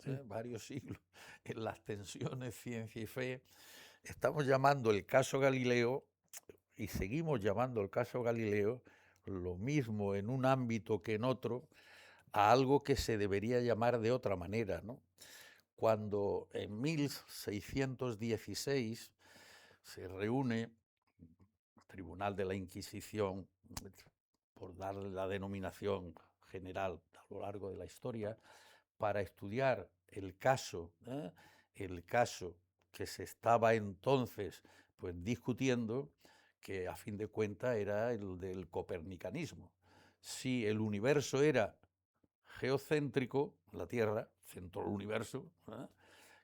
en las tensiones ciencia y fe, estamos llamando el caso Galileo y seguimos llamando el caso Galileo lo mismo en un ámbito que en otro a algo que se debería llamar de otra manera, ¿no? Cuando en 1616 se reúne el Tribunal de la Inquisición, por darle la denominación general a lo largo de la historia, para estudiar el caso que se estaba entonces pues discutiendo, que a fin de cuentas era el del copernicanismo. Si el universo era geocéntrico, la Tierra, centro del universo,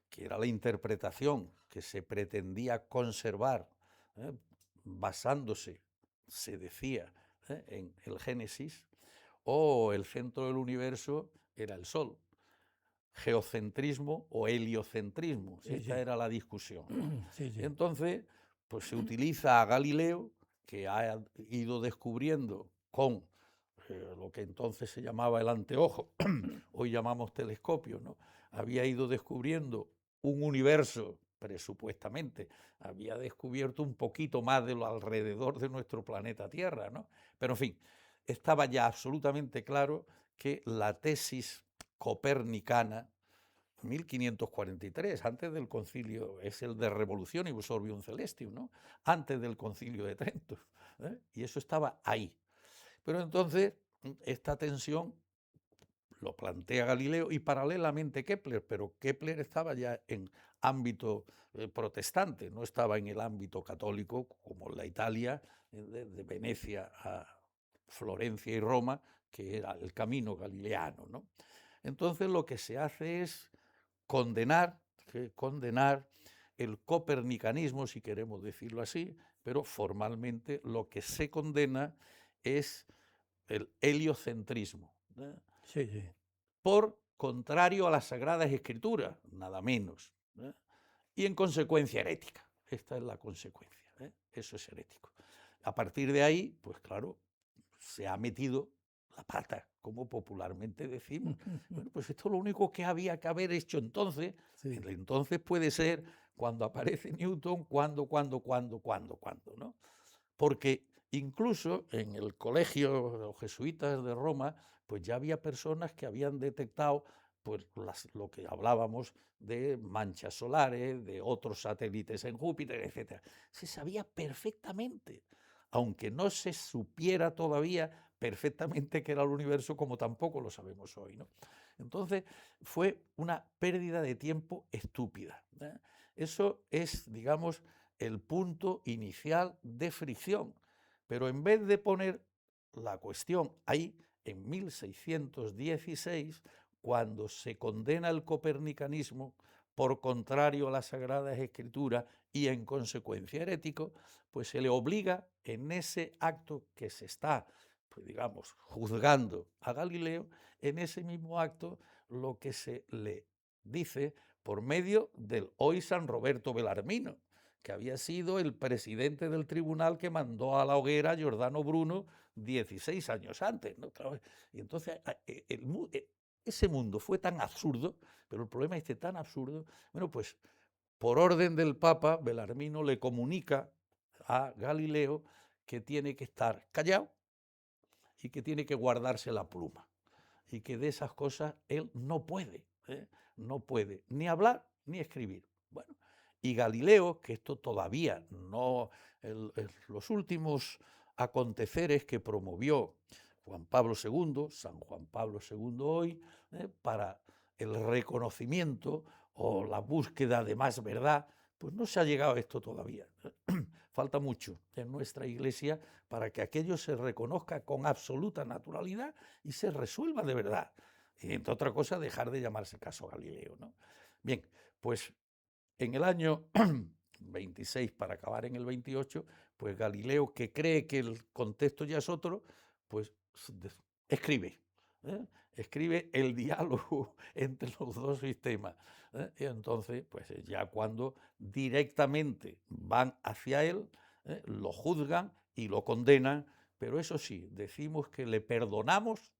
que era la interpretación que se pretendía conservar, ¿eh? basándose, se decía, en el Génesis, o el centro del universo era el Sol, geocentrismo o heliocentrismo. Sí, Esta sí, era la discusión, ¿no? sí, sí, Entonces, pues se utiliza a Galileo, que ha ido descubriendo con lo que entonces se llamaba el anteojo, hoy llamamos telescopio, ¿no? Había ido descubriendo un universo, presupuestamente, había descubierto un poquito más de lo alrededor de nuestro planeta Tierra, ¿no? Pero en fin, estaba ya absolutamente claro que la tesis copernicana, 1543, antes del concilio, es el de Revolutionibus Orbium Celestium, ¿no? Antes del concilio de Trento, y eso estaba ahí. Pero entonces esta tensión lo plantea Galileo y paralelamente Kepler, pero Kepler estaba ya en ámbito protestante, no estaba en el ámbito católico como la Italia, de Venecia a Florencia y Roma, que era el camino galileano, ¿no? Entonces lo que se hace es condenar el copernicanismo, si queremos decirlo así, pero formalmente lo que se condena es el heliocentrismo, sí, sí. por contrario a las Sagradas Escrituras, nada menos, y en consecuencia herética. Esta es la consecuencia, eso es herético. A partir de ahí, pues claro, se ha metido la pata, como popularmente decimos. Bueno, pues esto es lo único que había que haber hecho entonces. Sí, El entonces puede ser cuando aparece Newton, cuando, ¿no? Porque incluso en el colegio de los jesuitas de Roma, pues ya había personas que habían detectado pues lo que hablábamos de manchas solares, de otros satélites en Júpiter, etc. Se sabía perfectamente, aunque no se supiera todavía perfectamente qué era el universo, como tampoco lo sabemos hoy, ¿no? Entonces fue una pérdida de tiempo estúpida, ¿eh? Eso es, digamos, el punto inicial de fricción. Pero en vez de poner la cuestión ahí, en 1616, cuando se condena el copernicanismo por contrario a las Sagradas Escrituras y en consecuencia herético, pues se le obliga en ese acto que se está, pues digamos, juzgando a Galileo, en ese mismo acto lo que se le dice por medio del hoy San Roberto Belarmino, que había sido el presidente del tribunal que mandó a la hoguera a Giordano Bruno 16 años antes, ¿no? Y entonces ese mundo fue tan absurdo, pero el problema es que tan absurdo, bueno, pues por orden del Papa, Belarmino le comunica a Galileo que tiene que estar callado y que tiene que guardarse la pluma y que de esas cosas él no puede, no puede ni hablar ni escribir. Bueno, y Galileo, que esto todavía no, los últimos aconteceres que promovió Juan Pablo II, San Juan Pablo II hoy, para el reconocimiento o la búsqueda de más verdad, pues no se ha llegado a esto todavía. Falta mucho en nuestra Iglesia para que aquello se reconozca con absoluta naturalidad y se resuelva de verdad. Y entre otra cosa, dejar de llamarse caso Galileo, ¿no? Bien, pues en el año 26, para acabar en el 28, pues Galileo, que cree que el contexto ya es otro, pues escribe. Escribe el diálogo entre los dos sistemas. Y entonces, pues ya cuando directamente van hacia él, lo juzgan y lo condenan, pero eso sí, decimos que le perdonamos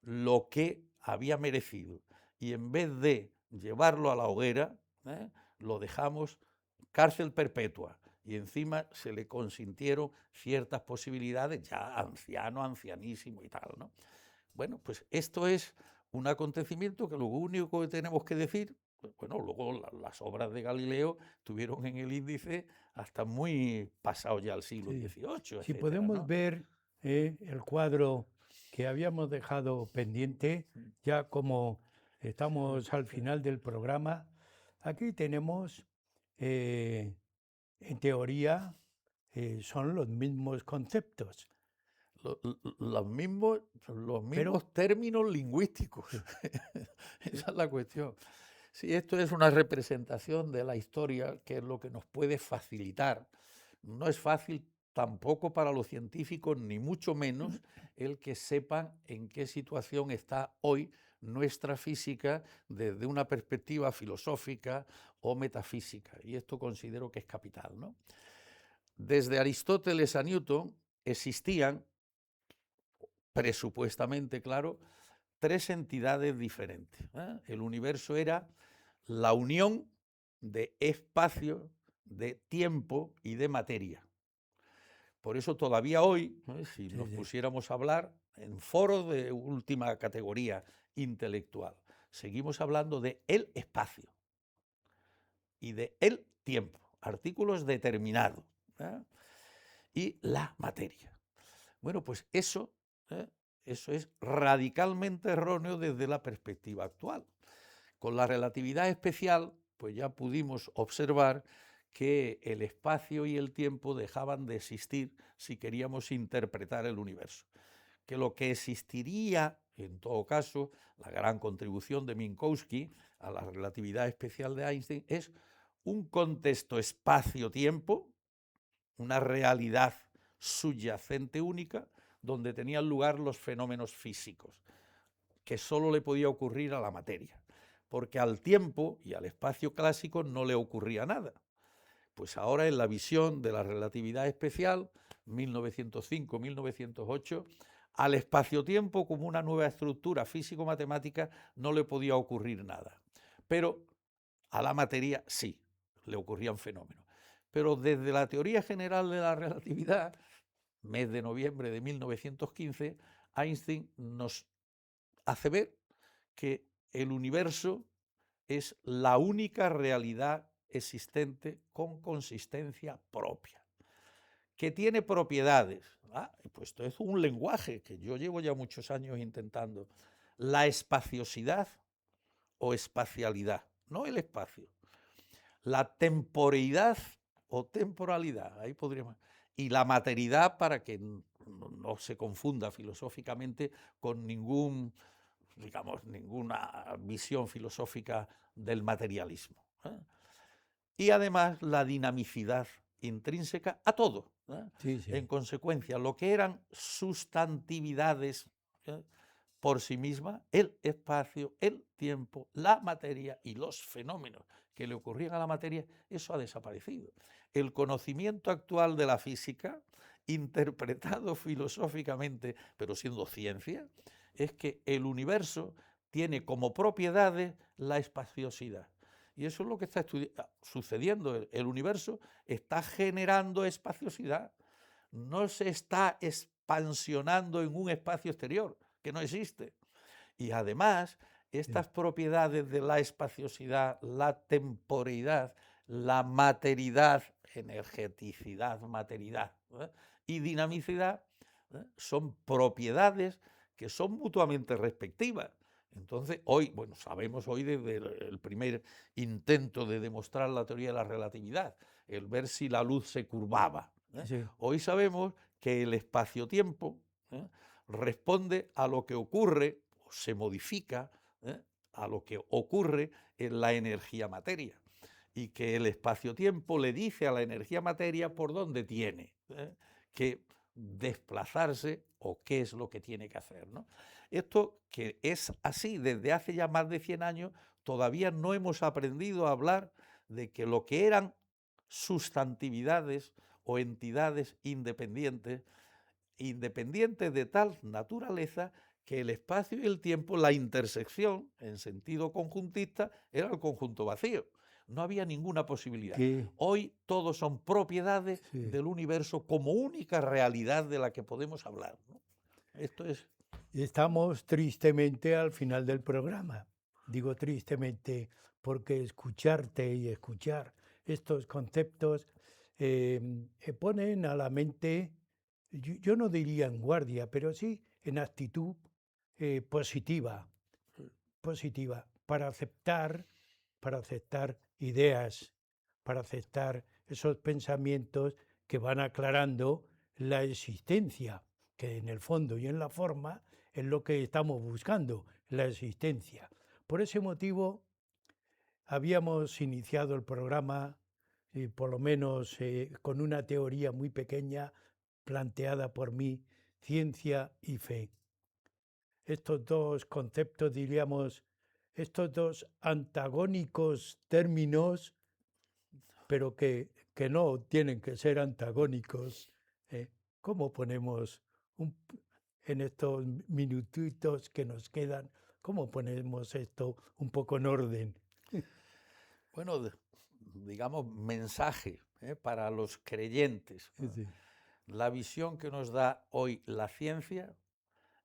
lo que había merecido y en vez de llevarlo a la hoguera, lo dejamos cárcel perpetua y encima se le consintieron ciertas posibilidades, ya anciano, ancianísimo y tal, ¿no? Bueno, pues esto es un acontecimiento que lo único que tenemos que decir, bueno, luego las obras de Galileo tuvieron en el índice hasta muy pasado ya el siglo Sí. XVIII, Si etcétera, podemos ¿no? ver el cuadro que habíamos dejado pendiente, ya como estamos al final del programa, aquí tenemos, en teoría, son los mismos conceptos, Los mismos, pero términos lingüísticos. sí, Esa es la cuestión. Sí, esto es una representación de la historia que es lo que nos puede facilitar. No es fácil tampoco para los científicos, ni mucho menos el que sepan en qué situación está hoy nuestra física desde una perspectiva filosófica o metafísica. Y esto considero que es capital, ¿no? Desde Aristóteles a Newton existían, presupuestamente, claro, tres entidades diferentes, ¿eh? El universo era la unión de espacio, de tiempo y de materia. Por eso todavía hoy, si sí, nos sí. pusiéramos a hablar en foros de última categoría intelectual, seguimos hablando de el espacio y de el tiempo, artículos determinados, ¿eh? Y la materia. Bueno, pues eso es radicalmente erróneo desde la perspectiva actual. Con la relatividad especial, pues ya pudimos observar que el espacio y el tiempo dejaban de existir si queríamos interpretar el universo. Que lo que existiría, en todo caso, la gran contribución de Minkowski a la relatividad especial de Einstein, es un contexto espacio-tiempo, una realidad subyacente única, donde tenían lugar los fenómenos físicos, que solo le podía ocurrir a la materia, porque al tiempo y al espacio clásico no le ocurría nada. Pues ahora en la visión de la relatividad especial, 1905-1908, al espacio-tiempo como una nueva estructura físico-matemática no le podía ocurrir nada. Pero a la materia sí, le ocurrían fenómenos. Pero desde la teoría general de la relatividad, mes de noviembre de 1915, Einstein nos hace ver que el universo es la única realidad existente con consistencia propia, que tiene propiedades. Pues esto es un lenguaje que yo llevo ya muchos años intentando. La espaciosidad o espacialidad, no el espacio. La temporeidad o temporalidad, ahí podríamos. Y la materidad, para que no se confunda filosóficamente con ninguna visión filosófica del materialismo. Y además la dinamicidad intrínseca a todo. Sí, sí. En consecuencia, lo que eran sustantividades por sí mismas, el espacio, el tiempo, la materia y los fenómenos que le ocurrían a la materia, eso ha desaparecido. El conocimiento actual de la física, interpretado filosóficamente, pero siendo ciencia, es que el universo tiene como propiedades la espaciosidad. Y eso es lo que está sucediendo. El universo está generando espaciosidad, no se está expansionando en un espacio exterior que no existe. Y además, estas propiedades de la espaciosidad, la temporeidad, la materidad, energeticidad, materidad y dinamicidad son propiedades que son mutuamente respectivas. Entonces, hoy, bueno, sabemos hoy desde el primer intento de demostrar la teoría de la relatividad, el ver si la luz se curvaba. Sí. Hoy sabemos que el espacio-tiempo responde a lo que ocurre, o se modifica a lo que ocurre en la energía-materia, y que el espacio-tiempo le dice a la energía-materia por dónde tiene que desplazarse o qué es lo que tiene que hacer, ¿no? Esto, que es así desde hace ya más de 100 años, todavía no hemos aprendido a hablar de que lo que eran sustantividades o entidades independientes de tal naturaleza que el espacio y el tiempo, la intersección, en sentido conjuntista, era el conjunto vacío. No había ninguna posibilidad. Que, Hoy todos son propiedades sí. del universo como única realidad de la que podemos hablar, ¿no? Esto es... Estamos tristemente al final del programa. Digo tristemente porque escucharte y escuchar estos conceptos ponen a la mente, yo no diría en guardia, pero sí en actitud positiva, positiva, para aceptar ideas, para aceptar esos pensamientos que van aclarando la existencia, que en el fondo y en la forma es lo que estamos buscando, la existencia. Por ese motivo, habíamos iniciado el programa, por lo menos con una teoría muy pequeña planteada por mí, ciencia y fe. Estos dos conceptos, diríamos, estos dos antagónicos términos, pero que no tienen que ser antagónicos. ¿Cómo ponemos en estos minutitos que nos quedan, cómo ponemos esto un poco en orden? Bueno, digamos, mensaje para los creyentes. Sí, La visión que nos da hoy la ciencia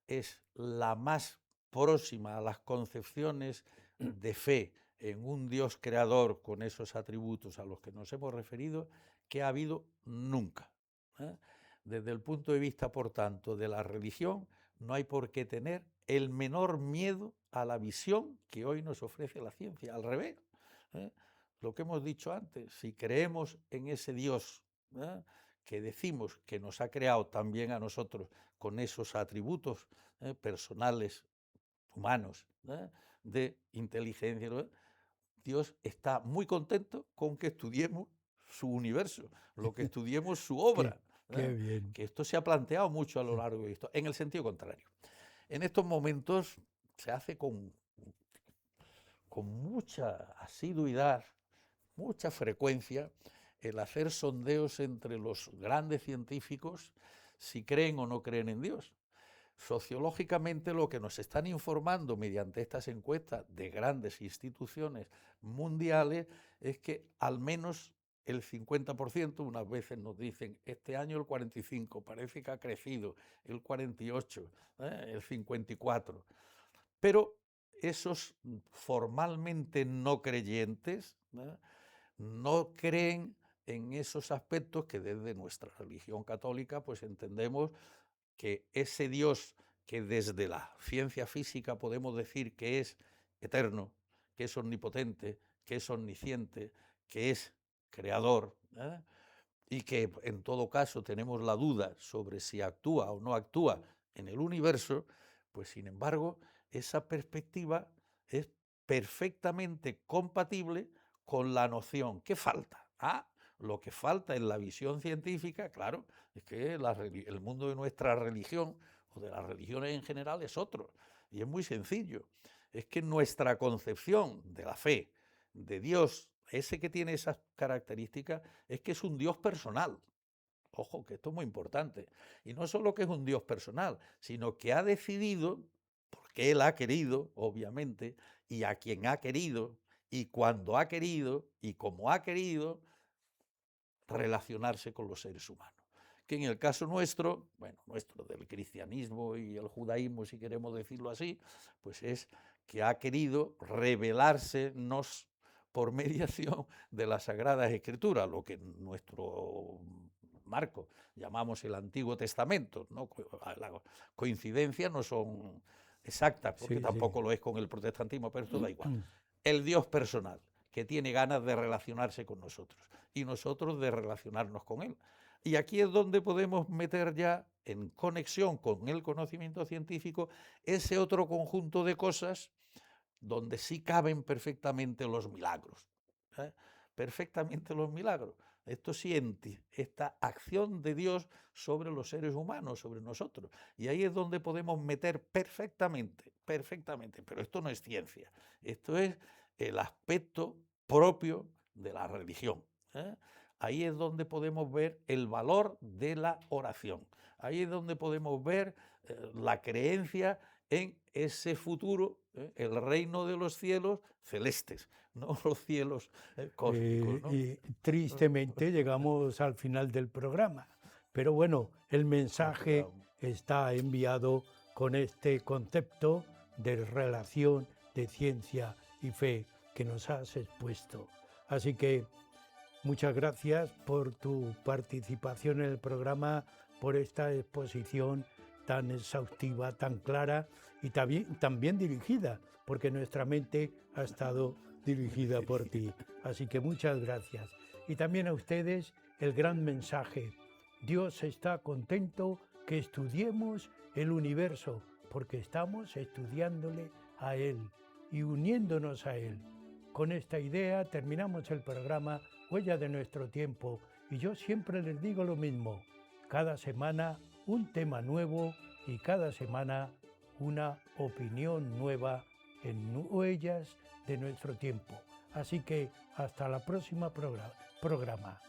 es la más próxima a las concepciones de fe en un Dios creador con esos atributos a los que nos hemos referido que ha habido nunca. Desde el punto de vista, por tanto, de la religión, no hay por qué tener el menor miedo a la visión que hoy nos ofrece la ciencia. Al revés, lo que hemos dicho antes, si creemos en ese Dios que decimos que nos ha creado también a nosotros con esos atributos personales, humanos, de inteligencia, Dios está muy contento con que estudiemos su universo, lo que estudiemos su qué, obra. qué bien. Que esto se ha planteado mucho a lo largo de esto, en el sentido contrario. En estos momentos se hace con mucha asiduidad, mucha frecuencia, el hacer sondeos entre los grandes científicos si creen o no creen en Dios. Sociológicamente, lo que nos están informando mediante estas encuestas de grandes instituciones mundiales es que al menos el 50%, unas veces nos dicen, este año el 45%, parece que ha crecido, el 48%, el 54%. Pero esos formalmente no creyentes no creen en esos aspectos que desde nuestra religión católica pues entendemos que ese Dios que desde la ciencia física podemos decir que es eterno, que es omnipotente, que es omnisciente, que es creador, y que en todo caso tenemos la duda sobre si actúa o no actúa en el universo, pues sin embargo esa perspectiva es perfectamente compatible con la noción. ¿Qué falta? Lo que falta en la visión científica, claro, es que el mundo de nuestra religión o de las religiones en general es otro. Y es muy sencillo. Es que nuestra concepción de la fe, de Dios, ese que tiene esas características, es que es un Dios personal. Ojo, que esto es muy importante. Y no solo que es un Dios personal, sino que ha decidido, porque Él ha querido, obviamente, y a quien ha querido, y cuando ha querido, y como ha querido, relacionarse con los seres humanos. Que en el caso nuestro, bueno, nuestro del cristianismo y el judaísmo, si queremos decirlo así, pues es que ha querido revelársenos por mediación de las Sagradas Escrituras, lo que en nuestro marco llamamos el Antiguo Testamento, ¿no? Las coincidencias no son exactas, porque Sí, tampoco lo es con el protestantismo, pero esto da igual. El Dios personal, que tiene ganas de relacionarse con nosotros y nosotros de relacionarnos con Él. Y aquí es donde podemos meter ya en conexión con el conocimiento científico ese otro conjunto de cosas donde sí caben perfectamente los milagros. Perfectamente los milagros. Esto siente, esta acción de Dios sobre los seres humanos, sobre nosotros. Y ahí es donde podemos meter perfectamente, perfectamente. Pero esto no es ciencia, esto es el aspecto propio de la religión. Ahí es donde podemos ver el valor de la oración. Ahí es donde podemos ver la creencia en ese futuro, el reino de los cielos celestes, no los cielos cósmicos, ¿no? Y tristemente llegamos al final del programa. Pero bueno, el mensaje está enviado con este concepto de relación de ciencia y fe que nos has expuesto. Así que muchas gracias por tu participación en el programa, por esta exposición tan exhaustiva, tan clara y también dirigida, porque nuestra mente ha estado dirigida por ti. Así que muchas gracias. Y también a ustedes el gran mensaje. Dios está contento que estudiemos el universo, porque estamos estudiándole a Él y uniéndonos a Él. Con esta idea terminamos el programa Huella de nuestro tiempo, y yo siempre les digo lo mismo: cada semana un tema nuevo y cada semana una opinión nueva en Huellas de nuestro tiempo. Así que hasta la próxima programa.